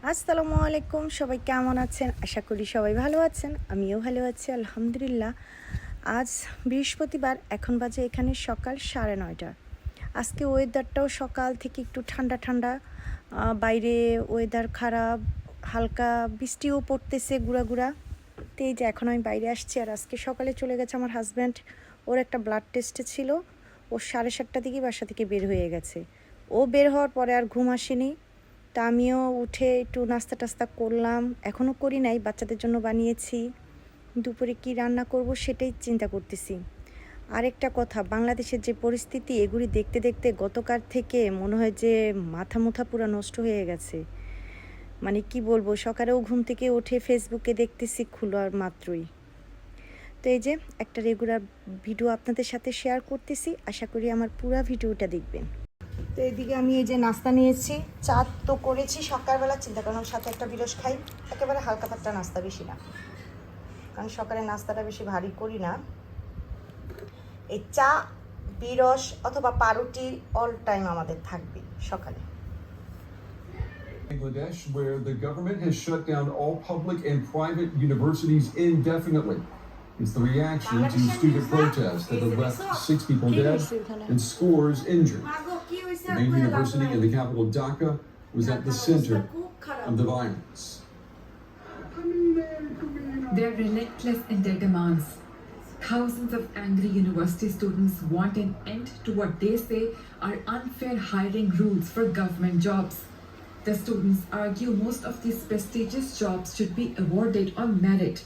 আসসালামু আলাইকুম, সবাই কেমন আছেন? আশা করি সবাই ভালো আছেন। আমিও ভালো আছি আলহামদুলিল্লাহ। আজ বৃহস্পতিবার, এখন বাজে এখানে সকাল 9:30। আজকে ওয়েদারটাও সকাল থেকে একটু ঠান্ডা ঠান্ডা। বাইরে ওয়েদার খারাপ, হালকা বৃষ্টিও পড়তেছে গুঁড়া গুঁড়া। তো এই যে এখন আমি বাইরে আসছি, আর আজকে সকালে চলে গেছে আমার হাজব্যান্ড। ওর একটা ব্লাড টেস্টে ছিল। ও 7:30টার দিকে বাসা থেকে বের হয়ে গেছে। ও বের হওয়ার পরে আর ঘুম আসেনি। তা আমিও উঠে একটু নাস্তা টাস্তা করলাম, এখনও করি নাই, বাচ্চাদের জন্য বানিয়েছি। দুপুরে কি রান্না করব সেটাই চিন্তা করতেছি। আরেকটা কথা, বাংলাদেশের যে পরিস্থিতি, এগুলি দেখতে দেখতে গতকাল থেকে মনে হয় যে মাথা মুথা পুরো নষ্ট হয়ে গেছে। মানে কি বলবো, সকালেও ঘুম থেকে উঠে ফেসবুকে দেখতেছি খোলার মাত্রই। তো এই যে একটা রেগুলার ভিডিও আপনাদের সাথে শেয়ার করতেছি, আশা করি আমার পুরো ভিডিওটা দেখবেন। তো এদিকে আমি এই যে নাস্তা নিয়েছি, চা তো করেছি সকালবেলা, চিন্তা করলাম সাথে একটা বিরস খাই। একেবারে হালকা পাতলা নাস্তা, বেশি না, কারণ সকালে নাস্তাটা বেশি ভারী করি না। এই চা, বিরস অথবা পাউরুটি অল টাইম আমাদের থাকবে সকালে। Bangladesh, where the government has shut down all public and private universities indefinitely. It's the reaction to student protests that have left 6 people dead and scores injured. The main university in the capital Dhaka was at the center of the violence. They're relentless in their demands. Thousands of angry university students want an end to what they say are unfair hiring rules for government jobs. The students argue most of these prestigious jobs should be awarded on merit,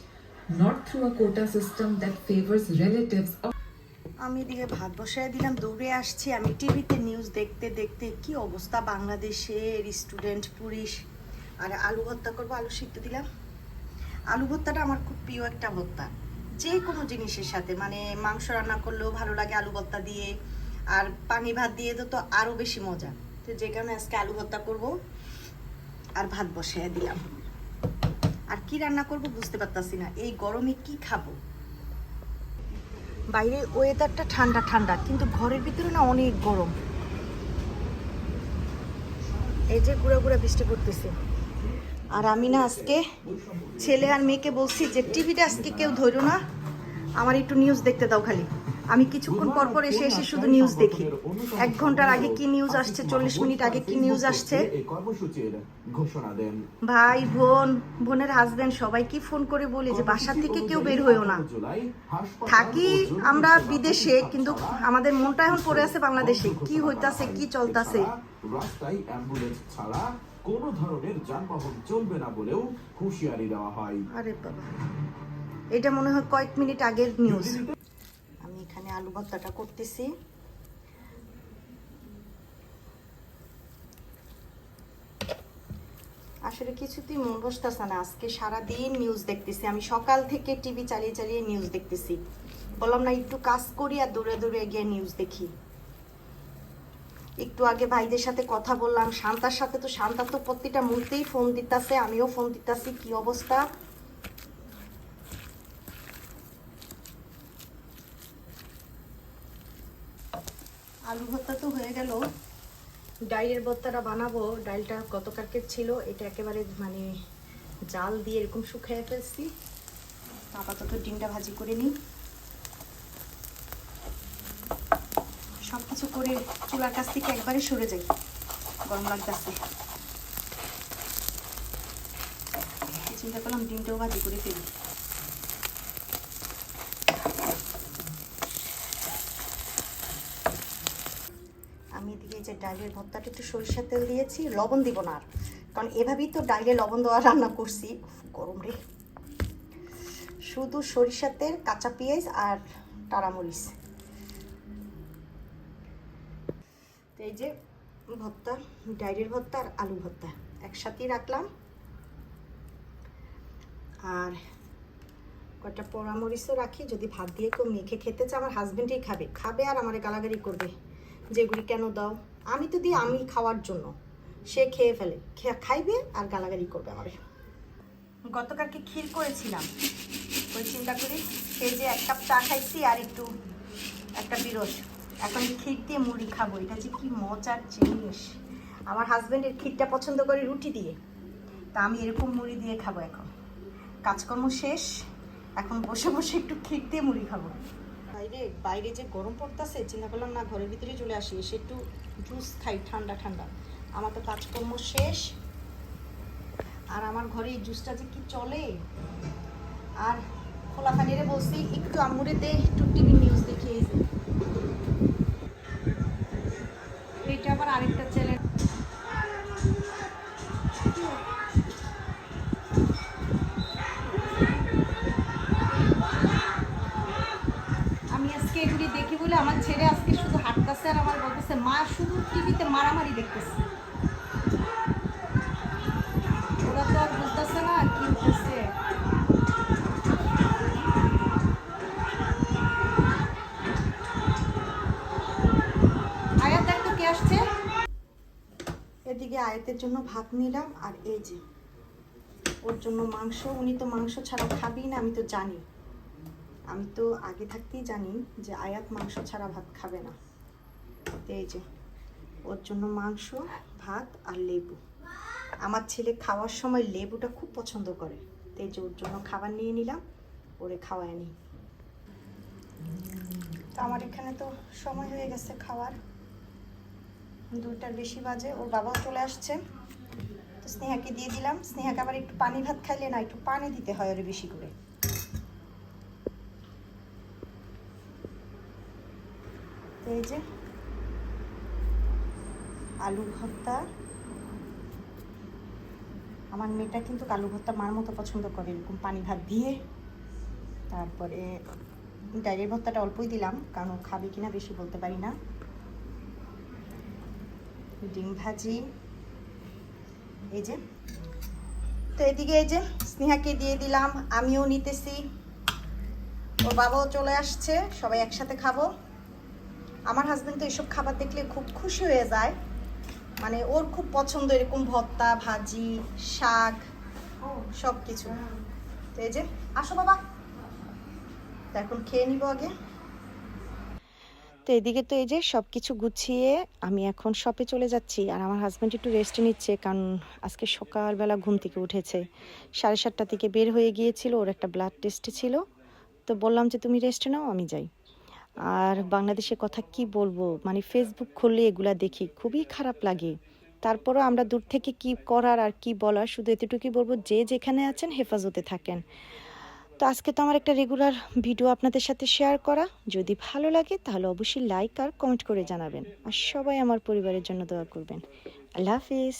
not through a quota system that favors relatives of. আমি এদিকে ভাত বসায় দিলাম, দৌড়ে আসছি। আমি টিভিতে news দেখতে দেখতে কি অবস্থা বাংলাদেশের, স্টুডেন্ট, পুলিশ। আর আলু ভর্তা করবো, আলু সিদ্ধ দিলাম। আলু ভর্তাটা আমার খুব প্রিয় একটা ভর্তা, যে কোনো জিনিসের সাথে, মানে মাংস রান্না করলেও ভালো লাগে আলু ভর্তা দিয়ে, আর পানি ভাত দিয়ে তো আরও বেশি মজা। তো যে কারণে আজকে আলু ভর্তা করবো আর ভাত বসায় দিলাম। আর কি রান্না করব বুঝতে পারতাছি না, এই গরমে কি খাবো। বাইরে ওয়েদারটা ঠান্ডা ঠান্ডা, কিন্তু ঘরের ভিতরে না অনেক গরম। এই যে গুঁড়া গুঁড়া বৃষ্টি পড়তেছে। আর আমি না আজকে ছেলে আর মেয়েকে বলছি যে টিভিটা আজকে কেউ ধরো না, আমার একটু নিউজ দেখতে দাও খালি। আমি কিছুক্ষণ পর পর এসে এসে শুধু নিউজ দেখি। 1 ঘন্টার আগে কি নিউজ আসছে, 40 মিনিট আগে কি নিউজ আসছে। ভাই বোন, বোনের হাজবেন্ড সবাই কি ফোন করে বলি যে বাসা থেকে কেউ বের হইও না। থাকি আমরা বিদেশে, কিন্তু আমাদের মনটা এখন পড়ে আছে বাংলাদেশে, কি হইতাছে, কি চলতেছে। রাস্তায় অ্যাম্বুলেন্স ছাড়া কোনো ধরনের যানবাহন চলবে না বলেও হুঁশিয়ারি দেওয়া হয়। আরে বাবা, এটা মনে হয় কয়েক মিনিট আগের নিউজ। আমি এখানে আলু ভর্তাটা করতেছি। আসলে কিছুতেই মন বসতেছে না, আজকে সারাদিন নিউজ দেখতেছি। আমি সকাল থেকে টিভি চালিয়ে চালিয়ে নিউজ দেখতেছি। বললাম না একটু কাজ করি আর দূরে দূরে গিয়ে নিউজ দেখি। একটু আগে ভাইদের সাথে কথা বললাম, শান্তার সাথে। তো শান্তা তো প্রতিটা মুহূর্তেই ফোন দিতেছে, আমিও ফোন দিতেছি, কি অবস্থা। আলু ভর্তা তো হয়ে গেল, ডাইলের ভর্তাটা বানাবো। ডালটা গতকালকে ছিল, এটা একেবারে মানে জাল দিয়ে এরকম শুকিয়ে ফেলছি। আপাতত ডিমটা ভাজি করে নিই। সব কিছু করে চুলার কাছ থেকে একবারে সরে যাই, গরম লাগতেছে। চিন্তা করলাম ডিমটাও ভাজি করে ফেলি। আমি এদিকে যে ডাইলের ভর্তাটা একটু সরিষার তেল দিয়েছি, লবণ দিব না আর, কারণ এভাবেই তো ডাইলে লবণ দেওয়া রান্না করছি। গরম রে, শুধু সরিষার তেল, কাঁচা পেঁয়াজ আর টারামরিচ। তো এই যে ভর্তা, ডাইলের ভর্তা আর আলু ভর্তা একসাথেই রাখলাম। আর কয়েকটা পোড়ামরিচও রাখি, যদি ভাত দিয়ে কেউ মেখে খেতে চায়। আমার হাজবেন্ডই খাবে আর আমার গালাগালি করবে যেগুলি কেন দাও। আমি তো দিই আমি খাওয়ার জন্য, সে খেয়ে ফেলে, খাইবে আর গালাগালি করবে আমার। গতকালকে ক্ষীর করেছিলাম, ওই চিন্তা করি সেই যে 1 কাপ চা খাইছি আর একটু একটা বিরস। এখন ক্ষীর দিয়ে মুড়ি খাবো, এটা যে কি মজার জিনিস। আমার হাজবেন্ডের ক্ষীরটা পছন্দ করে রুটি দিয়ে, তা আমি এরকম মুড়ি দিয়ে খাবো এখন। কাজকর্ম শেষ, এখন বসে বসে একটু খির দিয়ে মুড়ি খাবো। বাইরে যে গরম পড়তেছে, চিন্তা করলাম না ঘরের ভিতরে চলে আসি, এসে একটু জুস খাই ঠান্ডা ঠান্ডা। আমার তো কাজকর্ম শেষ, আর আমার ঘরে এই জুসটা যে কি চলে। আর খোলা পানিরে বলছি একটু আম্মুরে দে, একটু টিভি নিউজ দেখি। এইটা আবার আরেকটা চ্যানেল। আমি আজকে এগুলি দেখি বলে আমার ছেলে আজকে শুধু হাঁটতেছে আর আমার বলতেছে মা শুধু টিভিতে মারামারি দেখতেছে। ওরা তো আর বুঝতেছে না কি হচ্ছে। আয়াত দেখতো কে আসছে। এদিকে আয়াতের জন্য ভাত নিলাম, আর এই যে ওর জন্য মাংস। উনি তো মাংস ছাড়া খাবেই না, আমি তো জানি। আমি তো আগে থাকতেই জানি যে আয়াত মাংস ছাড়া ভাত খাবে না। এই যে ওর জন্য মাংস, ভাত আর লেবু। আমার ছেলে খাওয়ার সময় লেবুটা খুব পছন্দ করে, এই যে ওর জন্য খাবার নিয়ে নিলাম, ওরে খাওয়ায় নি। তো আমার এখানে তো সময় হয়ে গেছে খাওয়ার, 2টার বেশি বাজে। ওর বাবাও চলে আসছে, তো স্নেহাকে দিয়ে দিলাম। স্নেহাকে আবার একটু পানি ভাত খাইলে না, একটু পানি দিতে হয় ওরে বেশি করে। এই যে আলু ভর্তা। আমার মেয়েটা কিন্তু আলু ভর্তা মার মতো পছন্দ করে, এরকম পানি ভাত দিয়ে। তারপরে ডাইরের ভর্তাটা অল্পই দিলাম, কারণ ও খাবে কিনা বেশি বলতে পারি না। ডিম ভাজি। এই যে, তো এদিকে এই যে স্নেহাকে দিয়ে দিলাম, আমিও নিতেছি। ওর বাবাও চলে আসছে, সবাই একসাথে খাবো। আমার হাজবেন্ড তো এসব খাবার দেখলে খুব খুশি হয়ে যায়, মানে ওর খুব পছন্দ এরকম ভর্তা, ভাজি, শাক, সব কিছু। তো এই যে আসো বাবা, তো এখন খেয়ে নিব আগে। তো এদিকে তো এই যে সব কিছু গুছিয়ে আমি এখন শপে চলে যাচ্ছি, আর আমার হাজব্যান্ড একটু রেস্ট নিচ্ছে, কারণ আজকে সকালবেলা ঘুম থেকে উঠেছে। 7:30 থেকে বের হয়ে গিয়েছিল, ওর একটা ব্লাড টেস্ট ছিল। তো বললাম যে তুমি রেস্ট নাও, আমি যাই। আর বাংলাদেশের কথা কি বলবো, মানে ফেসবুক খুললে এগুলা দেখি, খুবই খারাপ লাগে। তারপরও আমরা দূর থেকে কি করার আর কি বলার, শুধু এতটুকুই বলবো যে যেখানে আছেন হেফাজতে থাকেন। তো আজকে তো আমার একটা রেগুলার ভিডিও আপনাদের সাথে শেয়ার করা, যদি ভালো লাগে তাহলে অবশ্যই লাইক আর কমেন্ট করে জানাবেন, আর সবাই আমার পরিবারের জন্য দোয়া করবেন। আল্লাহ হাফিজ।